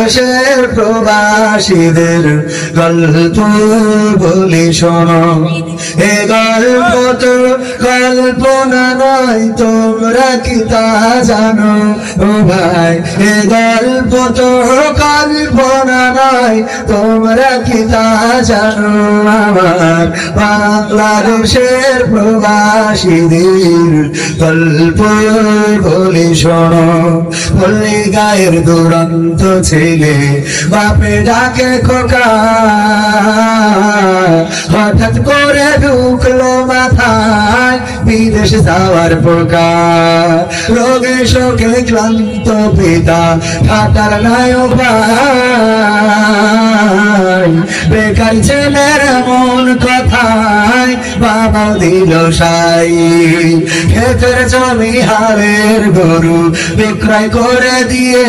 দেশের প্রবাসীদের গল্প বলি শোনো, এ গল্প তো কল্পনা নয়, তোমরা কি তা জানো? ও ভাই, এ গল্প তো কল্পনা নয়, তোমরা কি তা জানো? আমার বাংলাদেশের প্রবাসীদের গল্প বলি শোনো। পল্লী গায়ের দুরন্ত ছেলে বাপে ডাকে খোকা, হঠাৎ করে ঢুকলো মাথায় বিদেশ যাওয়ার পোকা। রোগে শোকে ক্লান্ত পিতা ঠাটার নাই উপায়, বেকার ছেলের মন কথায় বাবা দিল সাই। ক্ষেতের জমি হালের গরু বিক্রয় করে দিয়ে